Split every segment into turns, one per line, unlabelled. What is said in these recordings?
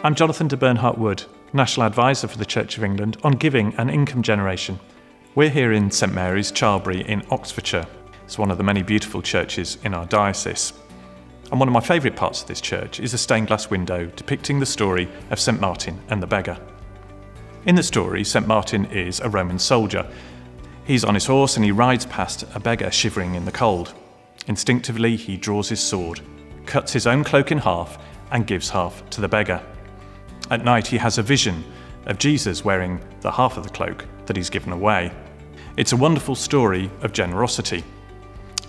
I'm Jonathan de Bernhardt-Wood, National Advisor for the Church of England on giving and income generation. We're here in St Mary's, Charlbury in Oxfordshire. It's one of the many beautiful churches in our diocese. And one of my favourite parts of this church is a stained glass window depicting the story of St Martin and the beggar. In the story, St Martin is a Roman soldier. He's on his horse and he rides past a beggar shivering in the cold. Instinctively, he draws his sword, cuts his own cloak in half and gives half to the beggar. At night, he has a vision of Jesus wearing the half of the cloak that he's given away. It's a wonderful story of generosity.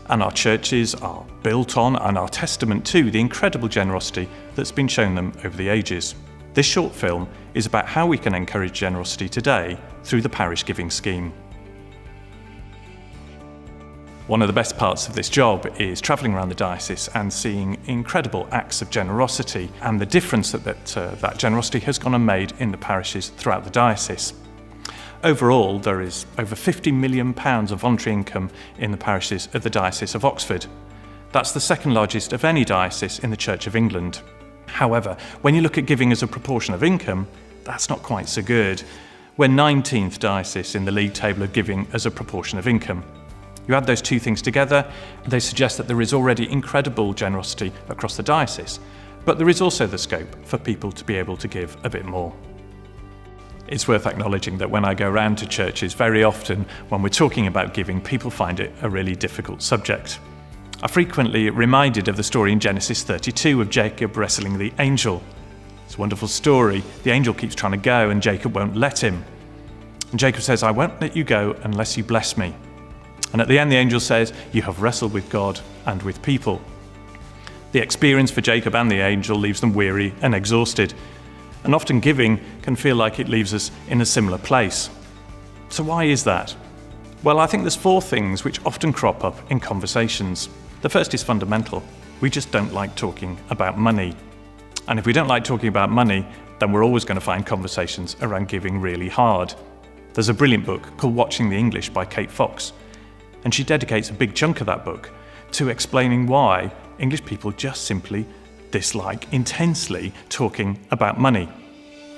And our churches are built on and are testament to the incredible generosity that's been shown them over the ages. This short film is about how we can encourage generosity today through the Parish Giving Scheme. One of the best parts of this job is travelling around the diocese and seeing incredible acts of generosity and the difference that generosity has gone and made in the parishes throughout the diocese. Overall, there is over £50 million of voluntary income in the parishes of the Diocese of Oxford. That's the second largest of any diocese in the Church of England. However, when you look at giving as a proportion of income, that's not quite so good. We're 19th diocese in the league table of giving as a proportion of income. You add those two things together, they suggest that there is already incredible generosity across the diocese, but there is also the scope for people to be able to give a bit more. It's worth acknowledging that when I go around to churches, very often when we're talking about giving, people find it a really difficult subject. I'm frequently reminded of the story in Genesis 32 of Jacob wrestling the angel. It's a wonderful story. The angel keeps trying to go and Jacob won't let him. And Jacob says, "I won't let you go unless you bless me." And at the end, the angel says, "You have wrestled with God and with people." The experience for Jacob and the angel leaves them weary and exhausted. And often giving can feel like it leaves us in a similar place. So why is that? Well, I think there's four things which often crop up in conversations. The first is fundamental. We just don't like talking about money. And if we don't like talking about money, then we're always going to find conversations around giving really hard. There's a brilliant book called Watching the English by Kate Fox. And she dedicates a big chunk of that book to explaining why English people just simply dislike intensely talking about money.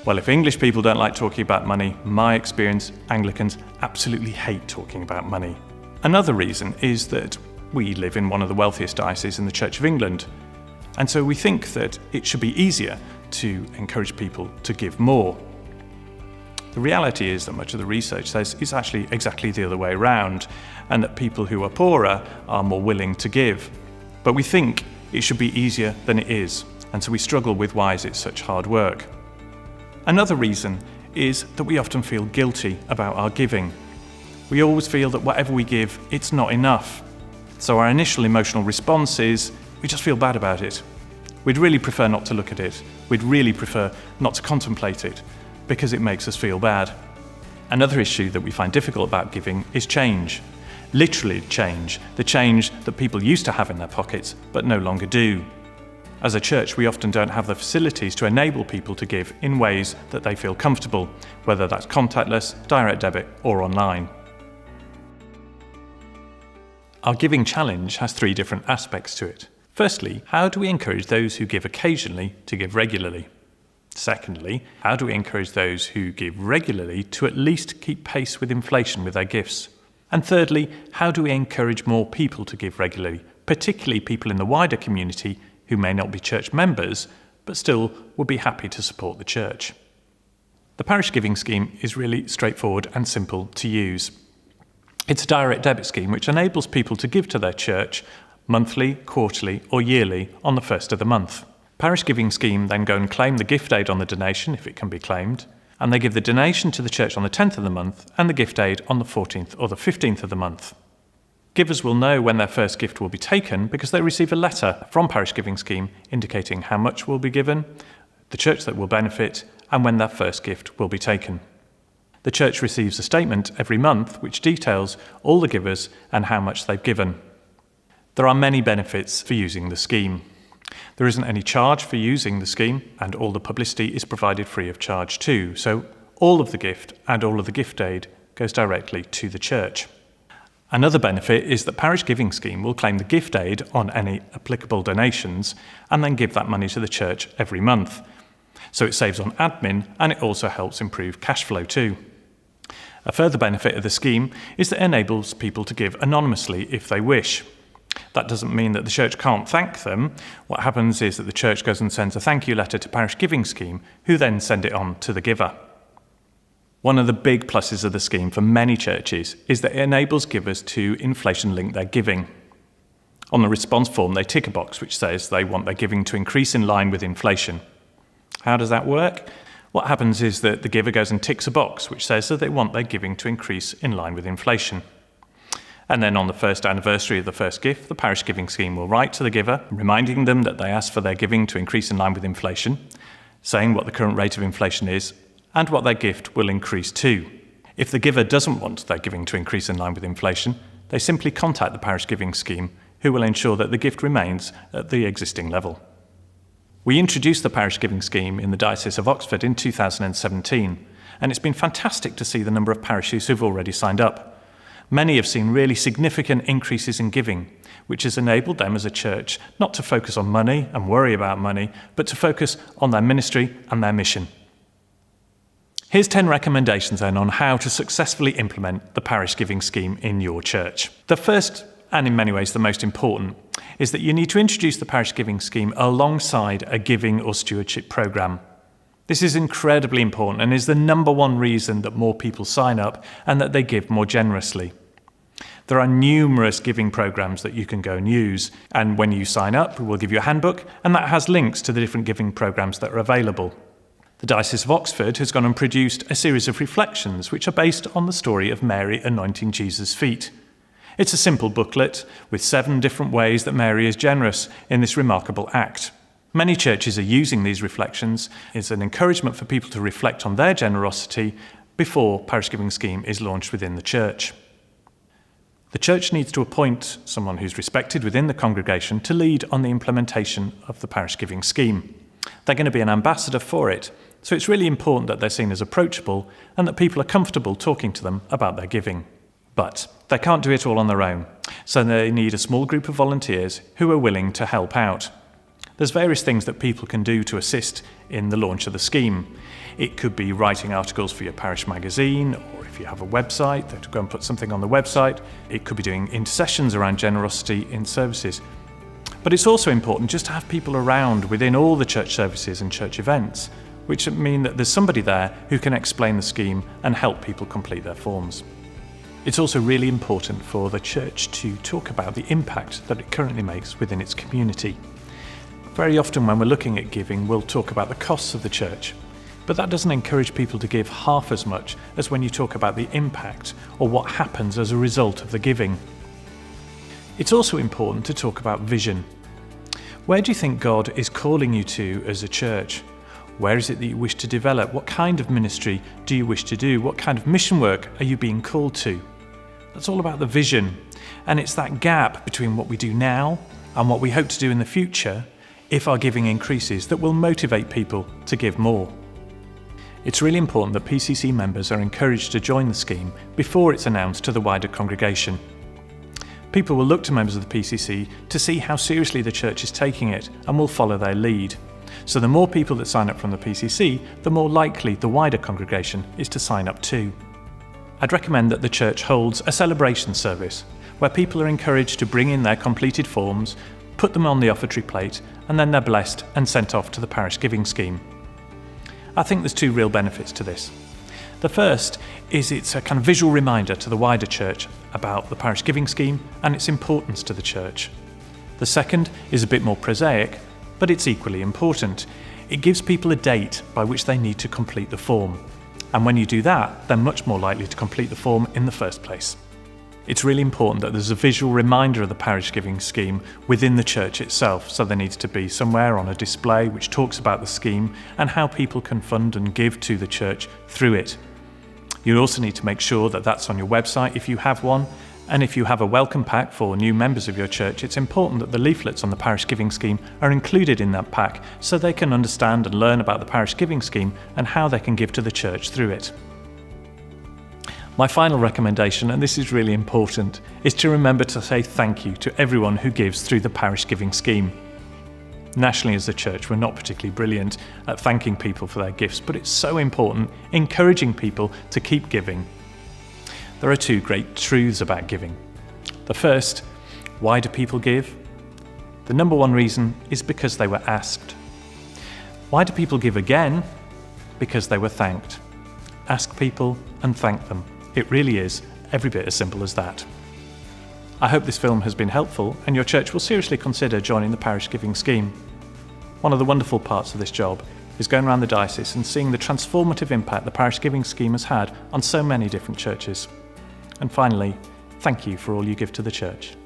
Well, if English people don't like talking about money, my experience, Anglicans absolutely hate talking about money. Another reason is that we live in one of the wealthiest dioceses in the Church of England. And so we think that it should be easier to encourage people to give more. The reality is that much of the research says it's actually exactly the other way around, and that people who are poorer are more willing to give. But we think it should be easier than it is, and so we struggle with why is it such hard work. Another reason is that we often feel guilty about our giving. We always feel that whatever we give, it's not enough. So our initial emotional response is, we just feel bad about it. We'd really prefer not to look at it. We'd really prefer not to contemplate it, because it makes us feel bad. Another issue that we find difficult about giving is change. Literally change, the change that people used to have in their pockets but no longer do. As a church, we often don't have the facilities to enable people to give in ways that they feel comfortable, whether that's contactless, direct debit or online. Our giving challenge has three different aspects to it. Firstly, how do we encourage those who give occasionally to give regularly? Secondly, how do we encourage those who give regularly to at least keep pace with inflation with their gifts? And thirdly, how do we encourage more people to give regularly, particularly people in the wider community who may not be church members, but still would be happy to support the church? The Parish Giving Scheme is really straightforward and simple to use. It's a direct debit scheme which enables people to give to their church monthly, quarterly or yearly on the first of the month. Parish Giving Scheme then go and claim the gift aid on the donation, if it can be claimed, and they give the donation to the church on the 10th of the month and the gift aid on the 14th or the 15th of the month. Givers will know when their first gift will be taken because they receive a letter from Parish Giving Scheme indicating how much will be given, the church that will benefit, and when their first gift will be taken. The church receives a statement every month which details all the givers and how much they've given. There are many benefits for using the scheme. There isn't any charge for using the scheme, and all the publicity is provided free of charge too, so all of the gift and all of the gift aid goes directly to the church. Another benefit is that Parish Giving Scheme will claim the gift aid on any applicable donations and then give that money to the church every month. So it saves on admin, and it also helps improve cash flow too. A further benefit of the scheme is that it enables people to give anonymously if they wish. That doesn't mean that the church can't thank them. What happens is that the church goes and sends a thank you letter to Parish Giving Scheme, who then send it on to the giver. One of the big pluses of the scheme for many churches is that it enables givers to inflation-link their giving. On the response form, they tick a box which says they want their giving to increase in line with inflation. How does that work? What happens is that the giver goes and ticks a box which says that they want their giving to increase in line with inflation. And then on the first anniversary of the first gift, the Parish Giving Scheme will write to the giver, reminding them that they asked for their giving to increase in line with inflation, saying what the current rate of inflation is, and what their gift will increase to. If the giver doesn't want their giving to increase in line with inflation, they simply contact the Parish Giving Scheme, who will ensure that the gift remains at the existing level. We introduced the Parish Giving Scheme in the Diocese of Oxford in 2017, and it's been fantastic to see the number of parishes who've already signed up. Many have seen really significant increases in giving, which has enabled them as a church not to focus on money and worry about money, but to focus on their ministry and their mission. Here's 10 recommendations then on how to successfully implement the Parish Giving Scheme in your church. The first, and in many ways the most important, is that you need to introduce the Parish Giving Scheme alongside a giving or stewardship programme. This is incredibly important and is the number one reason that more people sign up and that they give more generously. There are numerous giving programmes that you can go and use, and when you sign up, we'll give you a handbook, and that has links to the different giving programmes that are available. The Diocese of Oxford has gone and produced a series of reflections which are based on the story of Mary anointing Jesus' feet. It's a simple booklet with 7 different ways that Mary is generous in this remarkable act. Many churches are using these reflections as an encouragement for people to reflect on their generosity before Parish Giving Scheme is launched within the church. The church needs to appoint someone who's respected within the congregation to lead on the implementation of the Parish Giving Scheme. They're going to be an ambassador for it, so it's really important that they're seen as approachable and that people are comfortable talking to them about their giving. But they can't do it all on their own, so they need a small group of volunteers who are willing to help out. There's various things that people can do to assist in the launch of the scheme. It could be writing articles for your parish magazine, or if you have a website, to go and put something on the website. It could be doing intercessions around generosity in services. But it's also important just to have people around within all the church services and church events, which mean that there's somebody there who can explain the scheme and help people complete their forms. It's also really important for the church to talk about the impact that it currently makes within its community. Very often when we're looking at giving, we'll talk about the costs of the church, but that doesn't encourage people to give half as much as when you talk about the impact or what happens as a result of the giving. It's also important to talk about vision. Where do you think God is calling you to as a church? Where is it that you wish to develop? What kind of ministry do you wish to do? What kind of mission work are you being called to? That's all about the vision, and it's that gap between what we do now and what we hope to do in the future, if our giving increases, that will motivate people to give more. It's really important that PCC members are encouraged to join the scheme before it's announced to the wider congregation. People will look to members of the PCC to see how seriously the church is taking it and will follow their lead. So the more people that sign up from the PCC, the more likely the wider congregation is to sign up too. I'd recommend that the church holds a celebration service where people are encouraged to bring in their completed forms, put them on the offertory plate, and then they're blessed and sent off to the Parish Giving Scheme. I think there's 2 real benefits to this. The first is it's a kind of visual reminder to the wider church about the Parish Giving Scheme and its importance to the church. The second is a bit more prosaic, but it's equally important. It gives people a date by which they need to complete the form. And when you do that, they're much more likely to complete the form in the first place. It's really important that there's a visual reminder of the Parish Giving Scheme within the church itself, so there needs to be somewhere on a display which talks about the scheme and how people can fund and give to the church through it. You also need to make sure that that's on your website if you have one, and if you have a welcome pack for new members of your church, it's important that the leaflets on the Parish Giving Scheme are included in that pack so they can understand and learn about the Parish Giving Scheme and how they can give to the church through it. My final recommendation, and this is really important, is to remember to say thank you to everyone who gives through the Parish Giving Scheme. Nationally as a church, we're not particularly brilliant at thanking people for their gifts, but it's so important encouraging people to keep giving. There are two great truths about giving. The first, why do people give? The number one reason is because they were asked. Why do people give again? Because they were thanked. Ask people and thank them. It really is every bit as simple as that. I hope this film has been helpful and your church will seriously consider joining the Parish Giving Scheme. One of the wonderful parts of this job is going around the diocese and seeing the transformative impact the Parish Giving Scheme has had on so many different churches. And finally, thank you for all you give to the church.